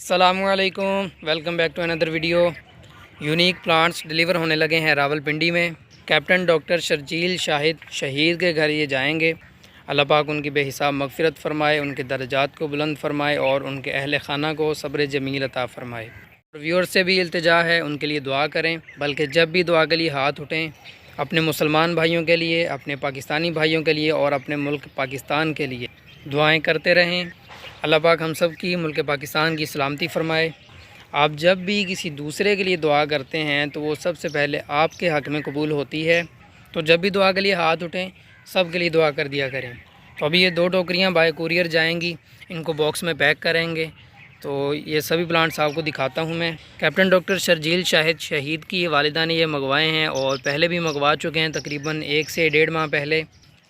अस्सलामुअलैकुम, welcome back to another video. Unique plants deliver होने लगे हैं रावलपिंडी में। कैप्टन डॉक्टर शर्जील शाहिद शहीद के घर ये जाएंगे। अल्लाह पाक उनकी बेहिसाब मगफिरत फ़रमाए, उनके दर्जात को बुलंद फ़रमाए और उनके अहल खाना को सब्र जमील अता फ़रमाए। व्यूअर्स से भी इल्तिजा है उनके लिए दुआ करें, बल्कि जब भी दुआ के लिए हाथ उठें अपने मुसलमान भाइयों के लिए, अपने पाकिस्तानी भाइयों के लिए और अपने मुल्क पाकिस्तान के लिए दुआएं करते रहें। अल्लाह पाक हम सब की मुल्क पाकिस्तान की सलामती फ़रमाए। आप जब भी किसी दूसरे के लिए दुआ करते हैं तो वो सबसे पहले आपके हक़ में कबूल होती है। तो जब भी दुआ के लिए हाथ उठें सब के लिए दुआ कर दिया करें। तो अभी ये 2 टोकरियाँ बाय कुरियर जाएंगी, इनको बॉक्स में पैक करेंगे। तो ये सभी प्लांट्स आपको दिखाता हूँ मैं। कैप्टन डॉक्टर शर्जील शाहिद शहीद की वालिदा ने ये मंगवाए हैं और पहले भी मंगवा चुके हैं, तकरीबन 1 से 1.5 माह पहले।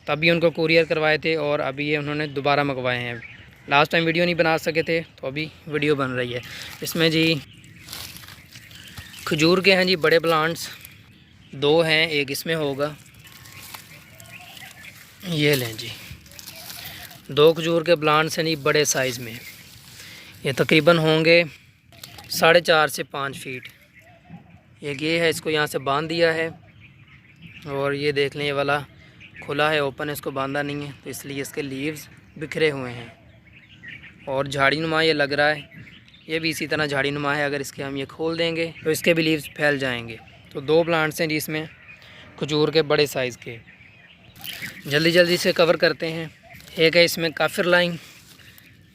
तभी उनको कुरियर करवाए थे और अभी ये उन्होंने दोबारा मंगवाए हैं। लास्ट टाइम वीडियो नहीं बना सके थे तो अभी वीडियो बन रही है। इसमें जी खजूर के हैं जी बड़े प्लांट्स 2 हैं, एक इसमें होगा। ये लें जी 2 खजूर के प्लांट्स हैं जी बड़े साइज़ में। ये तकरीबन होंगे 4.5 से 5 फीट। एक ये है, इसको यहाँ से बांध दिया है और ये देख लें ये वाला खुला है, ओपन है, इसको बांधा नहीं है तो इसलिए इसके लीव्स बिखरे हुए हैं और झाड़ी नुमा ये लग रहा है। ये भी इसी तरह झाड़ी नुमा है, अगर इसके हम ये खोल देंगे तो इसके भी लीव्स फैल जाएंगे। तो 2 प्लांट्स हैं जिसमें खजूर के बड़े साइज़ के, जल्दी जल्दी से कवर करते हैं। एक है इसमें काफिर लाइन,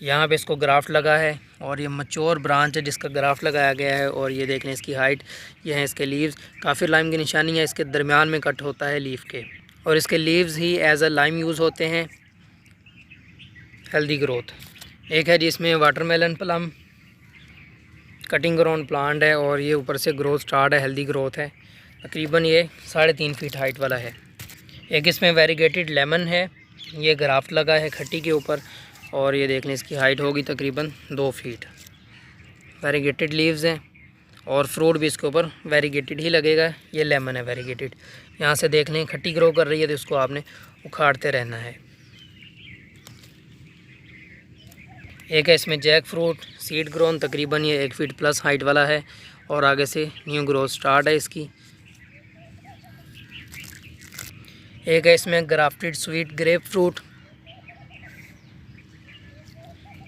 यहाँ पे इसको ग्राफ्ट लगा है और ये मच्योर ब्रांच है जिसका ग्राफ्ट लगाया गया है। और ये देख लें इसकी हाइट, ये है इसके लीव्स। काफिर लाइम की निशानी है, इसके दरमियान में कट होता है लीफ के और इसके लीव्स ही एज अ लाइम यूज़ होते हैं, हेल्दी ग्रोथ। एक है जिसमें watermelon plum, cutting ground plant है और ये ऊपर से ग्रोथ स्टार्ट है, हेल्दी ग्रोथ है। तकरीबन ये 3.5 फीट हाइट वाला है। एक इसमें वेरीगेटेड लेमन है, ये ग्राफ्ट लगा है खट्टी के ऊपर और ये देख लें इसकी हाइट होगी तकरीबन 2 फीट। वेरीगेटेड लीव्स हैं और फ्रूट भी इसके ऊपर वेरीगेटेड ही लगेगा। ये लेमन है वेरीगेटेड। यहाँ से देख लें खट्टी ग्रो कर रही है तो इसको आपने उखाड़ते रहना है। एक है इसमें जैक फ्रूट सीड ग्रोन, तकरीबन ये 1 फीट प्लस हाइट वाला है और आगे से न्यू ग्रोथ स्टार्ट है इसकी। एक है इसमें grafted sweet grep fruit,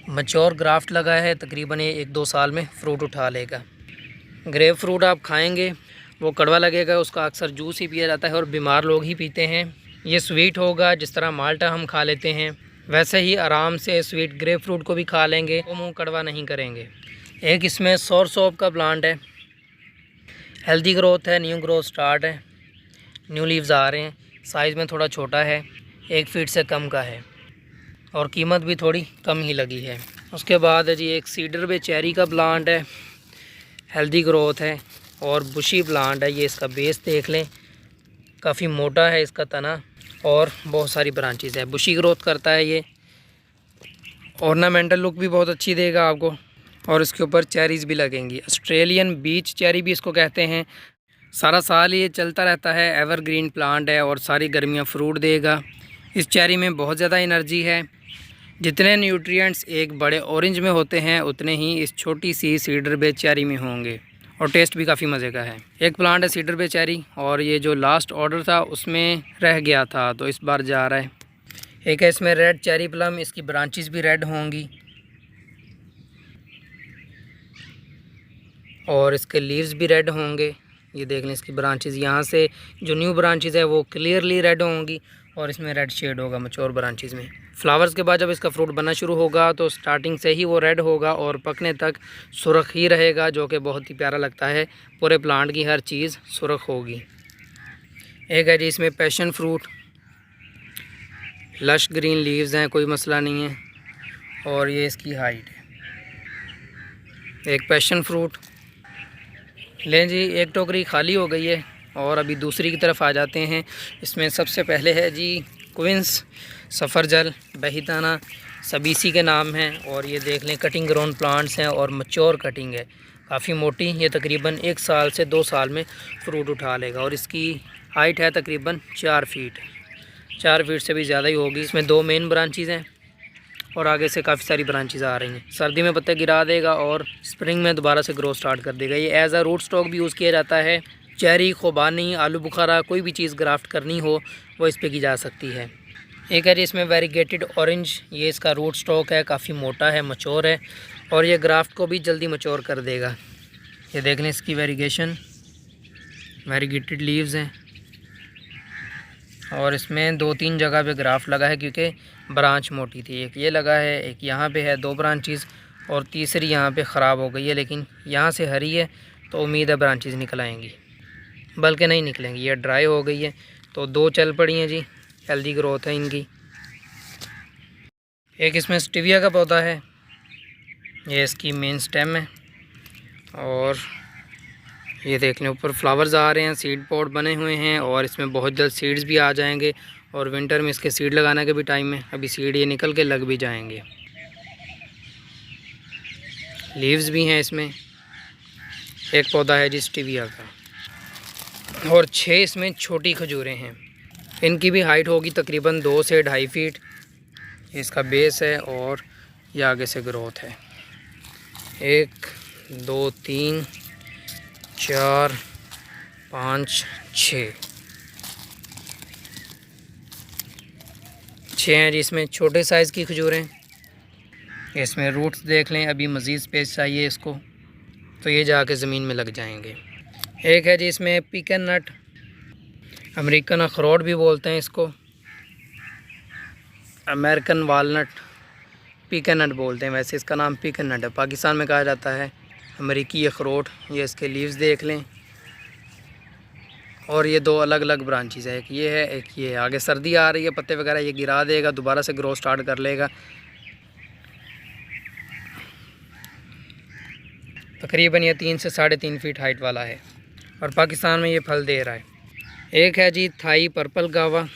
mature graft लगा है, तकरीबन ये 1-2 साल में फ्रूट उठा लेगा। ग्रेप फ्रूट आप खाएंगे वो कड़वा लगेगा, उसका अक्सर जूस ही पिया जाता है और बीमार लोग ही पीते हैं। ये स्वीट होगा, जिस तरह माल्टा हम खा लेते हैं वैसे ही आराम से स्वीट ग्रेप फ्रूट को भी खा लेंगे, वो मुँह कड़वा नहीं करेंगे। एक इसमें सौर सोप का प्लांट है, हेल्दी ग्रोथ है, न्यू ग्रोथ स्टार्ट है, न्यू लीव्स आ रहे हैं। साइज़ में थोड़ा छोटा है, 1 फीट से कम का है और कीमत भी थोड़ी कम ही लगी है। उसके बाद जी एक सीडर बे चेरी का प्लांट है, हेल्दी ग्रोथ है और बुशी प्लांट है। ये इसका बेस देख लें, काफ़ी मोटा है इसका तना और बहुत सारी ब्रांचेस है, बुशी ग्रोथ करता है। ये ऑर्नामेंटल लुक भी बहुत अच्छी देगा आपको और इसके ऊपर चेरीज़ भी लगेंगी। ऑस्ट्रेलियन बीच चेरी भी इसको कहते हैं। सारा साल ये चलता रहता है, एवरग्रीन प्लांट है और सारी गर्मियाँ फ्रूट देगा। इस चेरी में बहुत ज़्यादा एनर्जी है। जितने न्यूट्रिएंट्स एक बड़े ऑरेंज में होते हैं उतने ही इस छोटी सी सीडर बे चेरी में होंगे और टेस्ट भी काफ़ी मज़े का है। एक प्लांट है सीडर बे चेरी और ये जो लास्ट ऑर्डर था उसमें रह गया था तो इस बार जा रहा है। एक है इसमें रेड चेरी प्लम, इसकी ब्रांचेस भी रेड होंगी और इसके लीव्स भी रेड होंगे। ये देख लें इसकी ब्रांचेस, यहाँ से जो न्यू ब्रांचेस है वो क्लियरली रेड होंगी और इसमें रेड शेड होगा मच्योर ब्रांचेस में। फ्लावर्स के बाद जब इसका फ्रूट बनना शुरू होगा तो स्टार्टिंग से ही वो रेड होगा और पकने तक सुर्ख ही रहेगा, जो कि बहुत ही प्यारा लगता है। पूरे प्लांट की हर चीज़ सुर्ख होगी। एक है जी इसमें passion fruit, lush green leaves हैं, कोई मसला नहीं है और ये इसकी हाइट है। एक पैशन फ्रूट लें जी, एक टोकरी खाली हो गई है और अभी दूसरी की तरफ आ जाते हैं। इसमें सबसे पहले है जी क्वींस सफ़रजल बहीताना, सबीसी के नाम हैं और ये देख लें कटिंग ग्राउंड प्लांट्स हैं और मच्योर कटिंग है, काफ़ी मोटी। ये तकरीबन 1 साल से 2 साल में फ्रूट उठा लेगा और इसकी हाइट है तकरीबन 4 फीट से भी ज़्यादा ही होगी। इसमें 2 मेन ब्रांचेज़ हैं और आगे से काफ़ी सारी ब्रांचेज आ रही हैं। सर्दी में पत्ते गिरा देगा और स्प्रिंग में दोबारा से ग्रो स्टार्ट कर देगा। ये एज अ रूट स्टॉक भी यूज़ किया जाता है। चेरी, खुबानी, आलू बुखारा, कोई भी चीज़ ग्राफ्ट करनी हो वो इस पर की जा सकती है। एक है जी इसमें वेरीगेटेड ऑरेंज, ये इसका रूट स्टॉक है, काफ़ी मोटा है, मच्योर है और ये ग्राफ्ट को भी जल्दी मच्योर कर देगा। ये देख लें इसकी वेरीगेशन, वेरीगेटेड लीव्स हैं और इसमें 2-3 जगह पे ग्राफ्ट लगा है क्योंकि ब्रांच मोटी थी। एक ये लगा है, एक यहाँ पे है, 2 ब्रांचेस और तीसरी यहाँ पे ख़राब हो गई है, लेकिन यहाँ से हरी है तो उम्मीद है ब्रांचेस निकल आएंगी, बल्कि नहीं निकलेंगी, ये ड्राई हो गई है। तो 2 चल पड़ी हैं जी, हेल्दी ग्रोथ है इनकी। एक इसमें स्टीविया का पौधा है, ये इसकी मेन स्टेम है और ये देख लें ऊपर फ्लावर्स आ रहे हैं, सीड पॉट बने हुए हैं और इसमें बहुत जल्द सीड्स भी आ जाएंगे और विंटर में इसके सीड लगाने के भी टाइम है, अभी सीड ये निकल के लग भी जाएंगे। लीव्स भी हैं इसमें। एक पौधा है जी स्टीविया का और 6 इसमें छोटी खजूरें हैं। इनकी भी हाइट होगी तकरीबन 2 से 2.5 फीट। इसका बेस है और ये आगे से ग्रोथ है। 1 2 3 4 5 6 हैं जी इसमें छोटे साइज़ की खजूरें। इसमें रूट्स देख लें, अभी मज़ीद स्पेस चाहिए इसको, तो ये जाके ज़मीन में लग जाएंगे। एक है जी इसमें पिकन नट, अमेरिकन अखरोट भी बोलते हैं इसको, अमेरिकन वालनट, पिकन नट बोलते हैं, वैसे इसका नाम पिकन नट है, पाकिस्तान में कहा जाता है अमेरिकी अखरोट। ये इसके लीव्स देख लें और ये 2 अलग अलग ब्रांचेस है, एक ये है एक ये है। आगे सर्दी आ रही है, पत्ते वगैरह ये गिरा देगा, दोबारा से ग्रो स्टार्ट कर लेगा। तकरीबन ये 3 से 3.5 फीट हाइट वाला है और पाकिस्तान में ये फल दे रहा है। एक है जी थाई पर्पल गावा,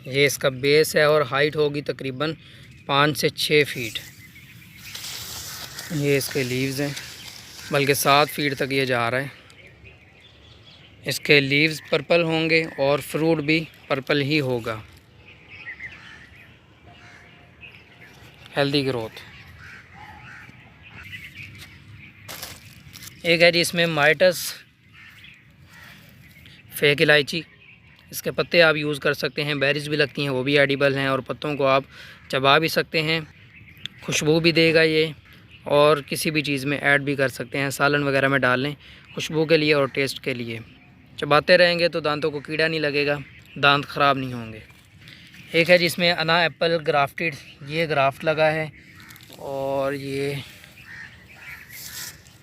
ये इसका बेस है और हाइट होगी तकरीबन 5 से 6 फीट। ये इसके लीव्स हैं, बल्कि 7 फीट तक ये जा रहा है। इसके लीव्स पर्पल होंगे और फ्रूट भी पर्पल ही होगा। Healthy growth. एक है जी इसमें माइटस फेक इलायची, इसके पत्ते आप यूज़ कर सकते हैं, बेरीज भी लगती हैं वो भी एडिबल हैं और पत्तों को आप चबा भी सकते हैं, खुशबू भी देगा ये और किसी भी चीज़ में ऐड भी कर सकते हैं, सालन वगैरह में डाल लें खुशबू के लिए और टेस्ट के लिए। चबाते रहेंगे तो दांतों को कीड़ा नहीं लगेगा, दांत ख़राब नहीं होंगे। एक है जिसमें अना एप्पल ग्राफ्टेड, ये ग्राफ्ट लगा है और ये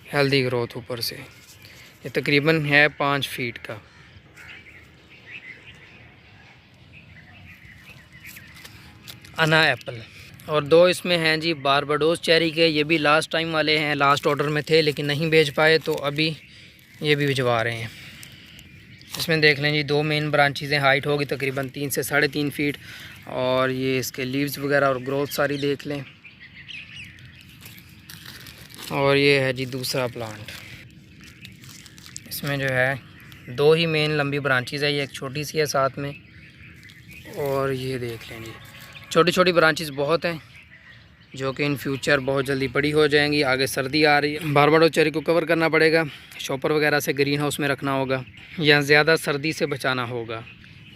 हेल्दी ग्रोथ ऊपर से, ये तकरीबन है 5 फीट का। अना एप्पल। और 2 इसमें हैं जी बारबाडोस चेरी के, ये भी लास्ट टाइम वाले हैं, लास्ट ऑर्डर में थे लेकिन नहीं बेच पाए तो अभी ये भी भिजवा रहे हैं। इसमें देख लें जी 2 मेन ब्रांचेज़ हैं, हाइट होगी तकरीबन 3 से 3.5 फीट और ये इसके लीव्स वगैरह और ग्रोथ सारी देख लें। और ये है जी दूसरा प्लांट, इसमें जो है 2 ही मेन लंबी ब्रांचेज़ है, ये एक छोटी सी है साथ में और ये देख लें जी छोटी छोटी ब्रांचेस बहुत हैं जो कि इन फ्यूचर बहुत जल्दी बड़ी हो जाएंगी। आगे सर्दी आ रही है, बारबाडोस चेरी को कवर करना पड़ेगा, शॉपर वगैरह से ग्रीन हाउस में रखना होगा या ज़्यादा सर्दी से बचाना होगा,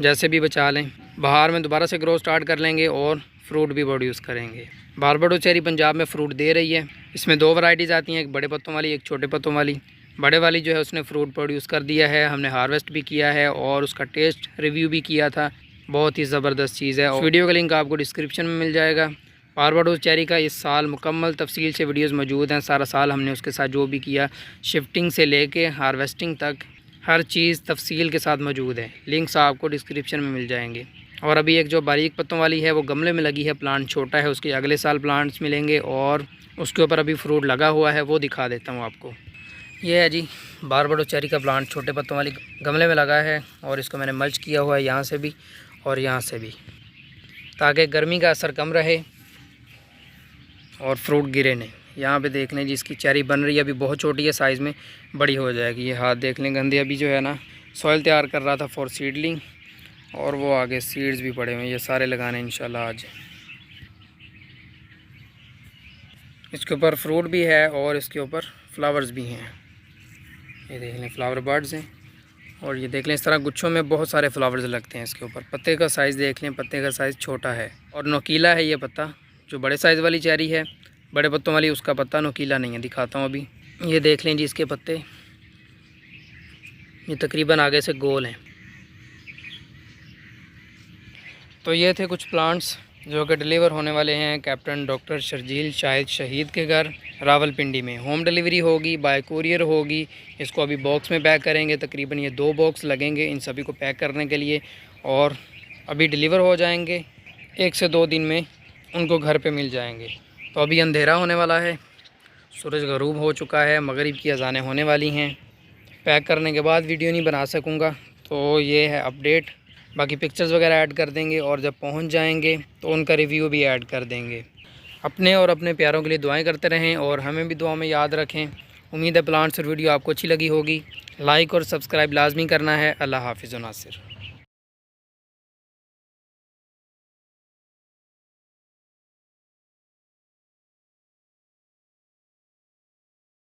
जैसे भी बचा लें। बाहर में दोबारा से ग्रो स्टार्ट कर लेंगे और फ्रूट भी प्रोड्यूस करेंगे। बारबाडोस चेरी पंजाब में फ्रूट दे रही है। इसमें 2 वैरायटीज़ आती हैं, एक बड़े पत्तों वाली, एक छोटे पत्तों वाली। बड़े वाली जो है उसने फ्रूट प्रोड्यूस कर दिया है, हमने हार्वेस्ट भी किया है और उसका टेस्ट रिव्यू भी किया था, बहुत ही ज़बरदस्त चीज़ है। और वीडियो का लिंक आपको डिस्क्रिप्शन में मिल जाएगा। बारबाडोस चेरी का इस साल मुकम्मल तफसील से वीडियोस मौजूद हैं, सारा साल हमने उसके साथ जो भी किया, शिफ्टिंग से लेके हार्वेस्टिंग तक हर चीज़ तफसील के साथ मौजूद है। लिंक्स आपको डिस्क्रिप्शन में मिल जाएंगे। और अभी एक जो बारीक पत्तों वाली है वो गमले में लगी है, प्लांट छोटा है, उसके अगले साल प्लांट्स मिलेंगे और उसके ऊपर अभी फ्रूट लगा हुआ है, वो दिखा देता हूँ आपको। ये है जी बारबाडोस चेरी का प्लांट, छोटे पत्तों वाली गमले में लगा है और इसको मैंने मल्च किया हुआ है यहाँ से भी और यहाँ से भी, ताकि गर्मी का असर कम रहे और फ्रूट गिरे नहीं। यहाँ पे देख लें जी इसकी चेरी बन रही है, अभी बहुत छोटी है, साइज़ में बड़ी हो जाएगी। ये हाथ देख लें गंदे, अभी जो है ना सॉइल तैयार कर रहा था फॉर सीडलिंग और वो आगे सीड्स भी पड़े हुए हैं, ये सारे लगाने इंशाल्लाह आज। इसके ऊपर फ्रूट भी है और इसके ऊपर फ्लावर्स भी हैं। ये देख लें फ्लावर बर्ड्स हैं और ये देख लें इस तरह गुच्छों में बहुत सारे फ्लावर्स लगते हैं इसके ऊपर। पत्ते का साइज़ देख लें, पत्ते का साइज़ छोटा है और नोकीला है ये पत्ता। जो बड़े साइज़ वाली चेरी है, बड़े पत्तों वाली, उसका पत्ता नोकीला नहीं है। दिखाता हूँ अभी। ये देख लें जी इसके पत्ते, ये तकरीबन आगे से गोल हैं। तो ये थे कुछ प्लांट्स जो कि डिलीवर होने वाले हैं कैप्टन डॉक्टर शर्जील शाहिद शहीद के घर रावलपिंडी में। होम डिलीवरी होगी, बाय कुरियर होगी। इसको अभी बॉक्स में पैक करेंगे। तकरीबन ये 2 बॉक्स लगेंगे इन सभी को पैक करने के लिए और अभी डिलीवर हो जाएंगे। 1 से 2 दिन में उनको घर पे मिल जाएंगे। तो अभी अंधेरा होने वाला है, सूरज गरूब हो चुका है, मगरिब की अज़ानें होने वाली हैं। पैक करने के बाद वीडियो नहीं बना सकूँगा, तो ये है अपडेट। बाकी पिक्चर्स वगैरह ऐड कर देंगे और जब पहुंच जाएंगे तो उनका रिव्यू भी ऐड कर देंगे। अपने और अपने प्यारों के लिए दुआएं करते रहें और हमें भी दुआ में याद रखें। उम्मीद है प्लांट्स और वीडियो आपको अच्छी लगी होगी। लाइक और सब्सक्राइब लाजमी करना है। अल्लाह हाफिज़ नासिर।